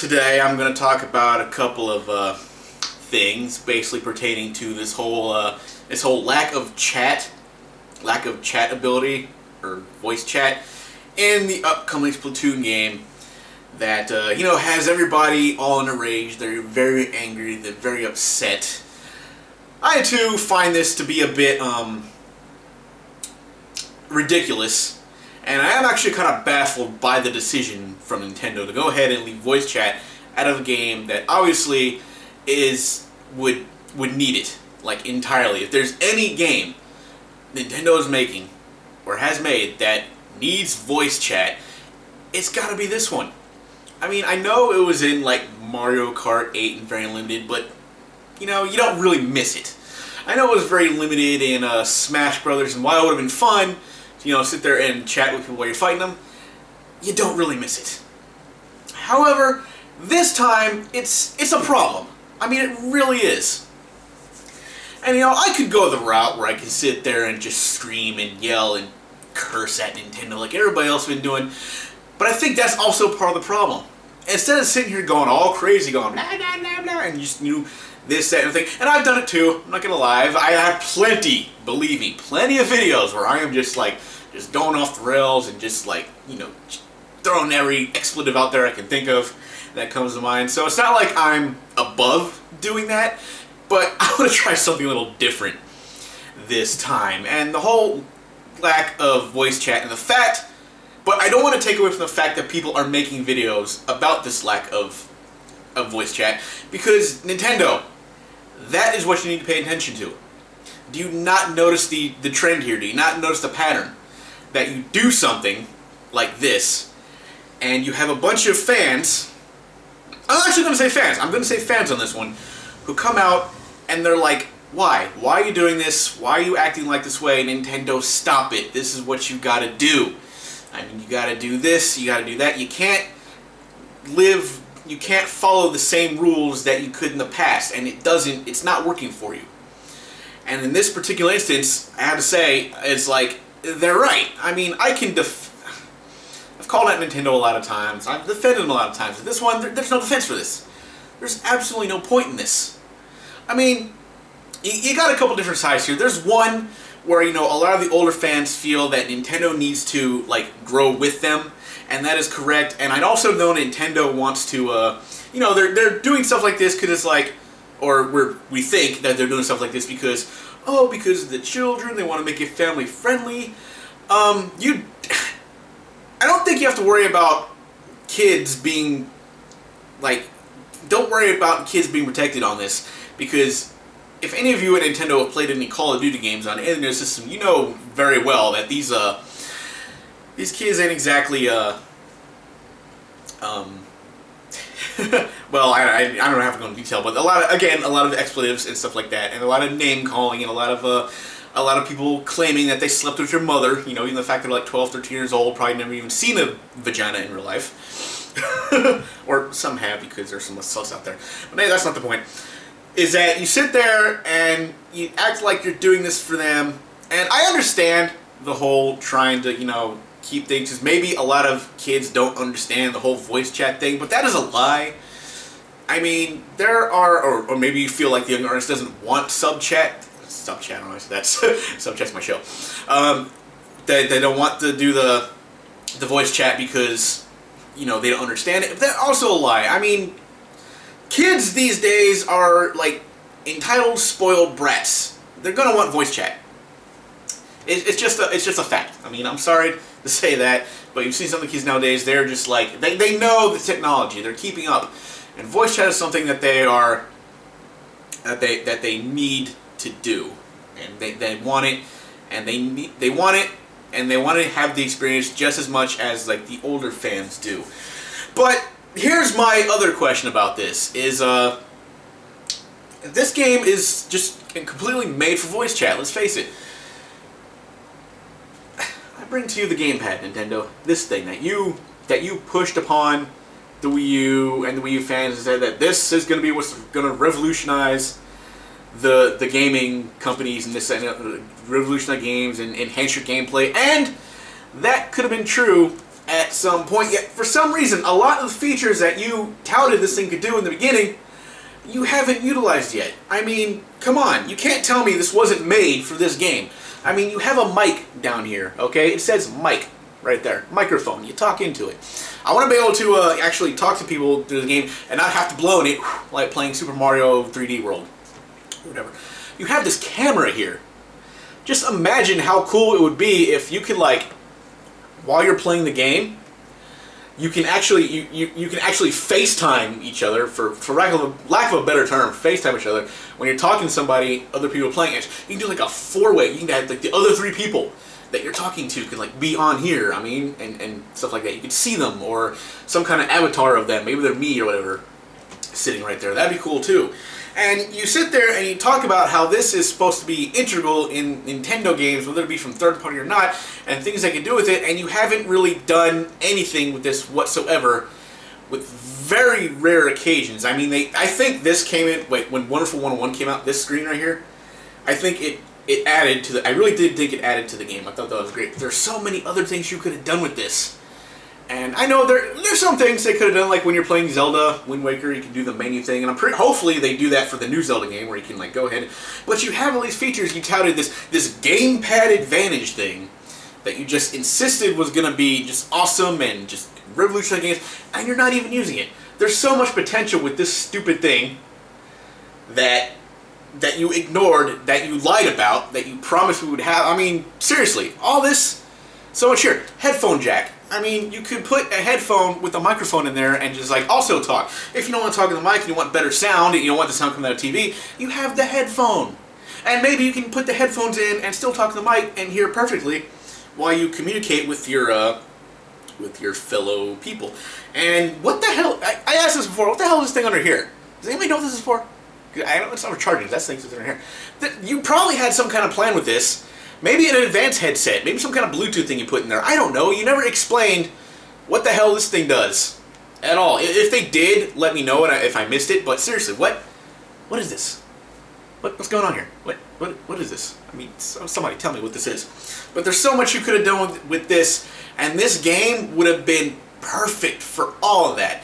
today I'm going to talk about a couple of things basically pertaining to this whole lack of chat ability or voice chat in the upcoming Splatoon game that has everybody all in a rage. They're very angry, they're very upset. I too find this to be a bit ridiculous, and I am actually kind of baffled by the decision from Nintendo to go ahead and leave voice chat out of a game that obviously would need it, like, entirely. If there's any game Nintendo is making or has made that needs voice chat, it's gotta be this one. I mean, I know it was in like Mario Kart 8 and very limited, but you don't really miss it. I know it was very limited in Smash Brothers, and while it would have been fun to sit there and chat with people while you're fighting them, you don't really miss it. However, this time it's a problem. I mean, it really is. And I could go the route where I can sit there and just scream and yell and curse at Nintendo like everybody else has been doing, but I think that's also part of the problem. Instead of sitting here going all crazy, going nah, nah, nah, nah, and just this, that, and everything, and I've done it too, I'm not gonna lie, I have plenty, believe me, plenty of videos where I am just going off the rails and just throwing every expletive out there I can think of that comes to mind. So it's not like I'm above doing that, but I want to try something a little different this time. And the whole lack of voice chat and the fact, but I don't want to take away from the fact that people are making videos about this lack of voice chat, because Nintendo, that is what you need to pay attention to. Do you not notice the trend here? Do you not notice the pattern? That you do something like this, and you have a bunch of fans, I'm actually going to say fans, I'm going to say fans on this one, who come out and they're like, why? Why are you doing this? Why are you acting like this way? Nintendo, stop it. This is what you got to do. I mean, you got to do this, you got to do that. You can't follow the same rules that you could in the past, and it's not working for you. And in this particular instance, I have to say, it's like, they're right. I mean, I've called out Nintendo a lot of times, I've defended them a lot of times, but this one, there's no defense for this. There's absolutely no point in this. I mean, you got a couple different sides here. There's one where, a lot of the older fans feel that Nintendo needs to, grow with them, and that is correct. And I'd also know Nintendo wants to, they're doing stuff like this because it's we think that they're doing stuff like this because of the children, they want to make it family friendly. I don't think you have to worry about kids being, don't worry about kids being protected on this, because if any of you at Nintendo have played any Call of Duty games on any of their system, you know very well that these kids ain't exactly, well, I don't have to go into detail, but a lot of expletives and stuff like that, and a lot of name calling, and a lot of people claiming that they slept with your mother, even the fact that they're 12, 13 years old, probably never even seen a vagina in real life. Or some have, because there's some sus out there. But hey, that's not the point. Is that you sit there and you act like you're doing this for them, and I understand the whole trying to, keep things, because maybe a lot of kids don't understand the whole voice chat thing, but that is a lie. I mean, there are, or maybe you feel like the young artist doesn't want sub-chat, I don't know, that's, sub-chat's my show, they don't want to do the voice chat because, they don't understand it, but that's also a lie. I mean, kids these days are, entitled, spoiled brats. They're gonna want voice chat. It's just a fact. I mean, I'm sorry to say that, but you've seen some of the kids nowadays, they're just they know the technology, they're keeping up. And voice chat is something that they need to do. And they want it, and they want it, and they want to have the experience just as much as the older fans do. But here's my other question about this, is this game is just completely made for voice chat, let's face it. I bring to you the Gamepad, Nintendo. This thing that you pushed upon the Wii U and the Wii U fans and said that this is going to be what's going to revolutionize the gaming companies and this revolutionize games and enhance your gameplay. And that could have been true at some point. Yet, for some reason, a lot of the features that you touted this thing could do in the beginning, you haven't utilized yet. I mean, come on. You can't tell me this wasn't made for this game. I mean, you have a mic down here, okay? It says mic right there. Microphone. You talk into it. I want to be able to actually talk to people through the game and not have to blow in it like playing Super Mario 3D World. Whatever. You have this camera here. Just imagine how cool it would be if you could, like, while you're playing the game, you can actually you can actually FaceTime each other, for lack of a better term, FaceTime each other when you're talking to somebody, other people playing it. You can do like a four-way. You can have like the other three people that you're talking to can like be on here. I mean, and stuff like that. You can see them or some kind of avatar of them. Maybe they're me or whatever, sitting right there. That'd be cool too. And you sit there and you talk about how this is supposed to be integral in Nintendo games, whether it be from third party or not, and things they can do with it, and you haven't really done anything with this whatsoever, with very rare occasions. I mean, I think this came in, when Wonderful 101 came out, this screen right here, I think it added to the, I really did think it added to the game. I thought that was great. There's so many other things you could have done with this. And I know there's some things they could have done, like when you're playing Zelda Wind Waker, you can do the menu thing, and hopefully they do that for the new Zelda game, where you can like go ahead. But you have all these features. You touted this gamepad advantage thing that you just insisted was gonna be just awesome and just revolutionary games, and you're not even using it. There's so much potential with this stupid thing that you ignored, that you lied about, that you promised we would have. I mean, seriously, all this, so much here. Headphone jack. I mean, you could put a headphone with a microphone in there and just like also talk. If you don't want to talk in the mic and you want better sound and you don't want the sound coming out of TV, you have the headphone. And maybe you can put the headphones in and still talk to the mic and hear perfectly while you communicate with your fellow people. And what the hell, I asked this before, what the hell is this thing under here? Does anybody know what this is for? I know it's not for charging, that's the thing that's under here. You probably had some kind of plan with this. Maybe an advanced headset, maybe some kind of Bluetooth thing you put in there. I don't know. You never explained what the hell this thing does at all. If they did, let me know if I missed it. But seriously, what is this? What's going on here? What is this? I mean, somebody tell me what this is. But there's so much you could have done with this, and this game would have been perfect for all of that.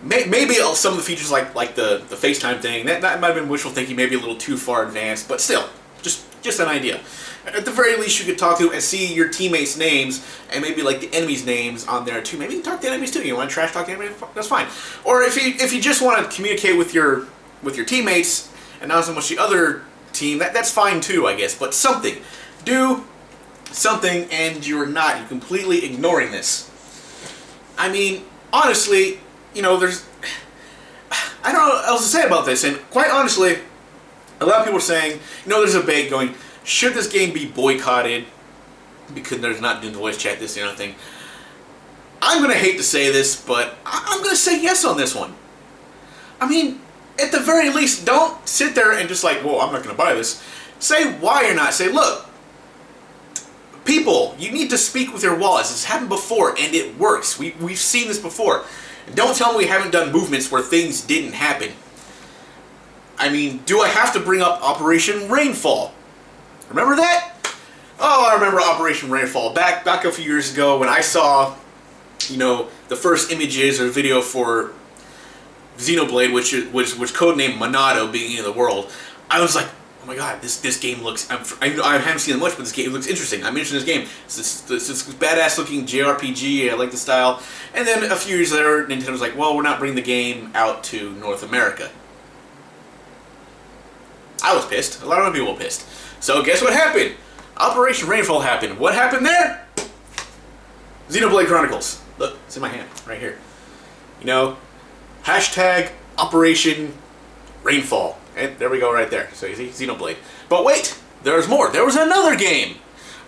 Maybe some of the features like the FaceTime thing, that might have been wishful thinking, maybe a little too far advanced, but still, just an idea. At the very least, you could talk to and see your teammates' names, and maybe like the enemies' names on there too. Maybe you can talk to enemies too. You want to trash talk to enemies? That's fine. Or if you just want to communicate with your teammates and not so much the other team, that's fine too, I guess. But something, do something, and you're not. You're completely ignoring this. I mean, honestly, you know, I don't know what else to say about this. And quite honestly, a lot of people are saying, you know, there's a debate going, should this game be boycotted because there's not doing the voice chat, this and other thing? I'm going to hate to say this, but I'm going to say yes on this one. I mean, at the very least, don't sit there and just like, well, I'm not going to buy this. Say why you're not. Say, look, people, you need to speak with your wallets. This happened before, and it works. We've seen this before. And don't tell me we haven't done movements where things didn't happen. I mean, do I have to bring up Operation Rainfall? Remember that? Oh, I remember Operation Rainfall. Back a few years ago when I saw, you know, the first images or video for Xenoblade, which codenamed Monado, being in the world, I was like, oh my god, this game looks, I haven't seen it much, but this game looks interesting. I'm interested in this game. It's this badass looking JRPG, I like the style. And then a few years later, Nintendo was like, well, we're not bringing the game out to North America. I was pissed. A lot of other people were pissed. So guess what happened? Operation Rainfall happened. What happened there? Xenoblade Chronicles. Look, it's in my hand, right here. You know, hashtag Operation Rainfall. And there we go right there. So you see, Xenoblade. But wait, there's more. There was another game.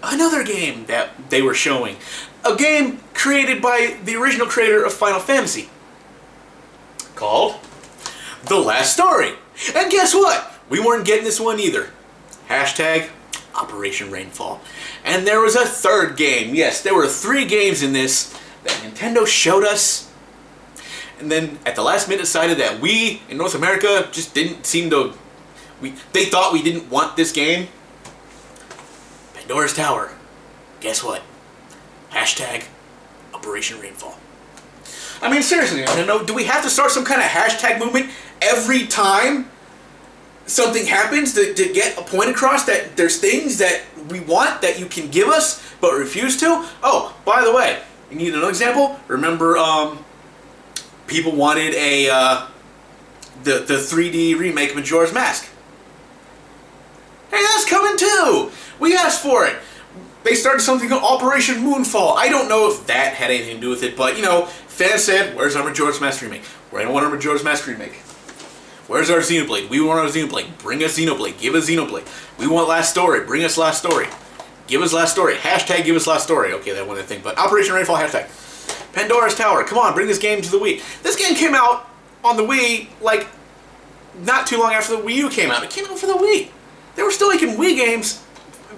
Another game that they were showing. A game created by the original creator of Final Fantasy. Called The Last Story. And guess what? We weren't getting this one either. Hashtag Operation Rainfall. And there was a third game. Yes, there were 3 games in this that Nintendo showed us. And then at the last minute decided that we in North America just didn't seem to... They thought we didn't want this game. Pandora's Tower. Guess what? Hashtag Operation Rainfall. I mean, seriously, do we have to start some kind of hashtag movement every time something happens to get a point across that there's things that we want that you can give us but refuse to? Oh, by the way, you need another example? Remember, people wanted the 3D remake of Majora's Mask. Hey, that's coming too! We asked for it. They started something called Operation Moonfall. I don't know if that had anything to do with it, but, fans said, where's our Majora's Mask remake? We don't want our Majora's Mask remake. Where's our Xenoblade? We want our Xenoblade. Bring us Xenoblade. Give us Xenoblade. We want Last Story. Bring us Last Story. Give us Last Story. Hashtag give us Last Story. Okay, that wasn't a thing, but Operation Rainfall hashtag. Pandora's Tower. Come on, bring this game to the Wii. This game came out on the Wii, like, not too long after the Wii U came out. It came out for the Wii. They were still making Wii games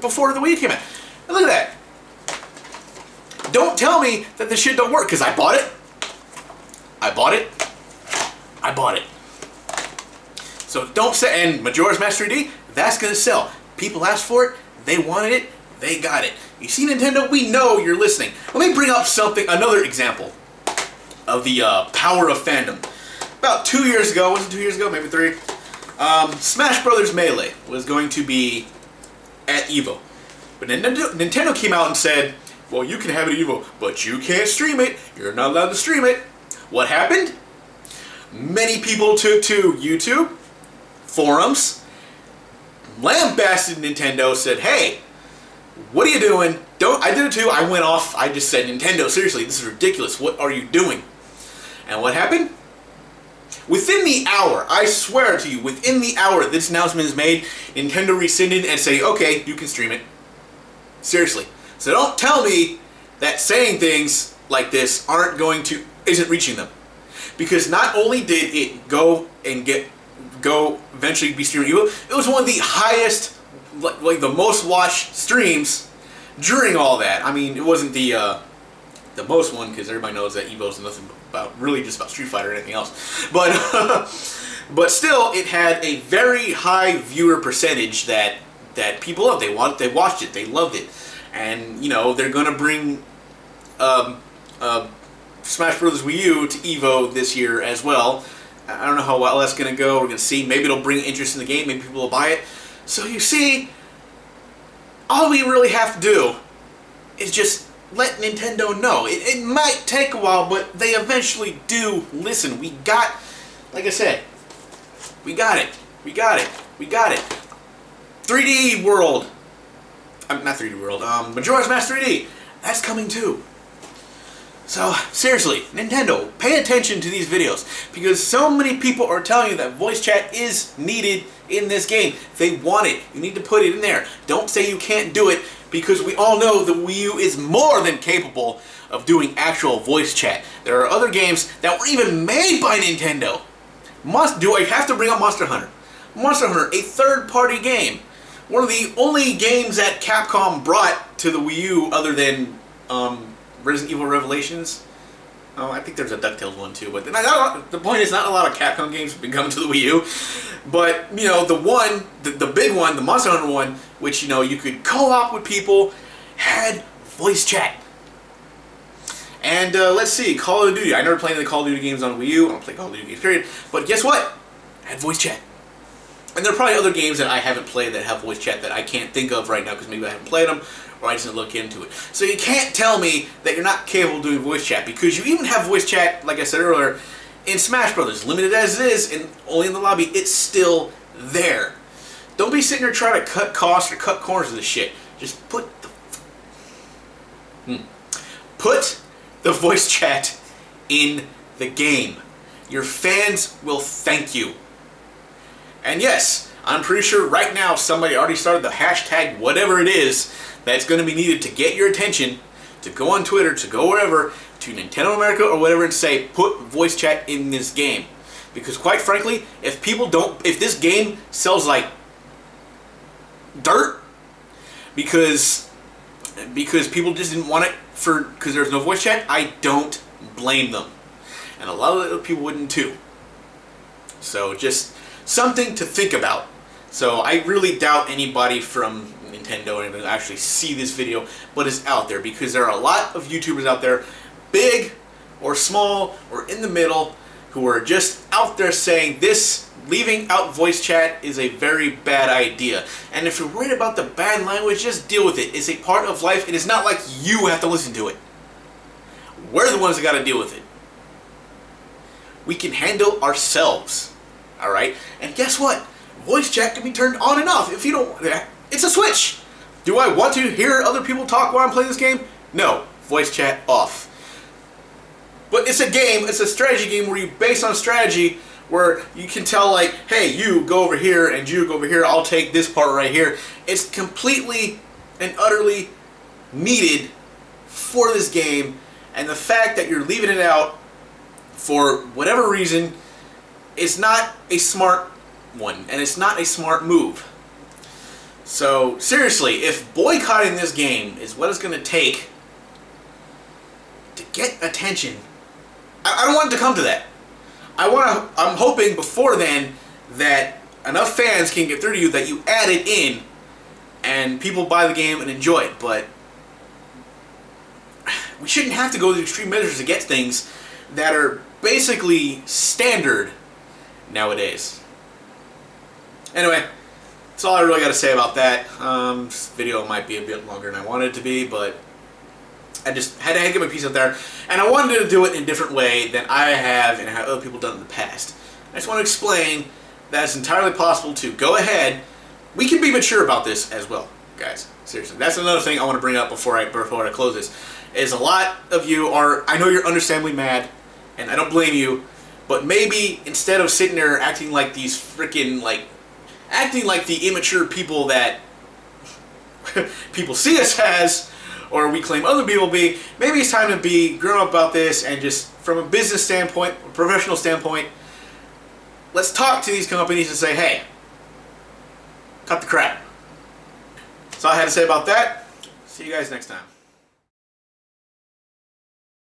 before the Wii came out. And look at that. Don't tell me that this shit don't work, because I bought it. I bought it. I bought it. So don't say, and Majora's Mask 3D, that's going to sell. People asked for it, they wanted it, they got it. You see, Nintendo, we know you're listening. Let me bring up another example of the power of fandom. About 2 years ago, was it 2 years ago, maybe 3? Smash Brothers Melee was going to be at EVO. But Nintendo came out and said, well, you can have it at EVO, but you can't stream it. You're not allowed to stream it. What happened? Many people took to YouTube, forums, lambasted Nintendo, said, hey, what are you doing? I did it too. I went off. I just said, Nintendo, seriously, this is ridiculous. What are you doing? And what happened? Within the hour, I swear to you, within the hour this announcement is made, Nintendo rescinded and say, okay, you can stream it. Seriously. So don't tell me that saying things like this isn't reaching them. Because not only did it go eventually be streamed, it was one of the highest, like the most watched streams during all that. I mean, it wasn't the most one, because everybody knows that EVO's nothing really just about Street Fighter or anything else. But but still, it had a very high viewer percentage that people loved. They watched it, they loved it, and they're gonna bring Smash Bros. Wii U to EVO this year as well. I don't know how well that's gonna go. We're gonna see. Maybe it'll bring interest in the game. Maybe people will buy it. So you see, all we really have to do is just let Nintendo know. It might take a while, but they eventually do listen. We got, like I said, we got it. We got it. We got it. 3D World. Not 3D World. Majora's Mask 3D. That's coming too. So, seriously, Nintendo, pay attention to these videos, because so many people are telling you that voice chat is needed in this game. They want it. You need to put it in there. Don't say you can't do it, because we all know the Wii U is more than capable of doing actual voice chat. There are other games that were even made by Nintendo. I have to bring up Monster Hunter. Monster Hunter, a third-party game. One of the only games that Capcom brought to the Wii U other than Resident Evil Revelations. I think there's a DuckTales one too, but the point is, not a lot of Capcom games have been coming to the Wii U. But, the big one, the Monster Hunter one, which, you could co-op with people, had voice chat. And, let's see, Call of Duty. I never played any Call of Duty games on Wii U. I don't play Call of Duty games, period. But guess what? I had voice chat. And there are probably other games that I haven't played that have voice chat that I can't think of right now, because maybe I haven't played them, or I just didn't look into it. So you can't tell me that you're not capable of doing voice chat, because you even have voice chat, like I said earlier, in Smash Brothers. Limited as it is, and only in the lobby, it's still there. Don't be sitting there trying to cut costs or cut corners of this shit. Just put the voice chat in the game. Your fans will thank you. And yes, I'm pretty sure right now somebody already started the hashtag whatever it is that's going to be needed to get your attention, to go on Twitter, to go wherever, to Nintendo America or whatever, and say, put voice chat in this game. Because quite frankly, if this game sells like dirt, because people just didn't want it because there's no voice chat, I don't blame them. And a lot of other people wouldn't too. So just something to think about. So I really doubt anybody from Nintendo will actually see this video, but it's out there, because there are a lot of YouTubers out there big or small or in the middle, who are just out there saying this, leaving out voice chat is a very bad idea. And if you're worried about the bad language, just deal with it. It's a part of life. It is not like you have to listen to it. We're the ones that got to deal with it. We can handle ourselves. Alright? And guess what? Voice chat can be turned on and off. If you don't, it's a switch. Do I want to hear other people talk while I'm playing this game? No. Voice chat off. But it's a game, it's a strategy game where you base on strategy, where you can tell, like, hey, you go over here and you go over here, I'll take this part right here. It's completely and utterly needed for this game, and the fact that you're leaving it out for whatever reason is not a smart one, and it's not a smart move. So, seriously, if boycotting this game is what it's going to take to get attention, I don't want it to come to that. I'm hoping before then that enough fans can get through to you that you add it in and people buy the game and enjoy it. But we shouldn't have to go to extreme measures to get things that are basically standard nowadays. Anyway, that's all I really got to say about that. This video might be a bit longer than I wanted it to be, but I just had to get my piece out there, and I wanted to do it in a different way than I have and how other people done it in the past. I just want to explain that it's entirely possible to go ahead. We can be mature about this as well, guys. Seriously, that's another thing I want to bring up before I close this. Is a lot of you are, I know you're understandably mad, and I don't blame you, but maybe instead of sitting there acting like these freaking, acting like the immature people that people see us as, or we claim other people be, maybe it's time to be grown up about this and just from a business standpoint, a professional standpoint, let's talk to these companies and say, hey, cut the crap. That's all I had to say about that. See you guys next time.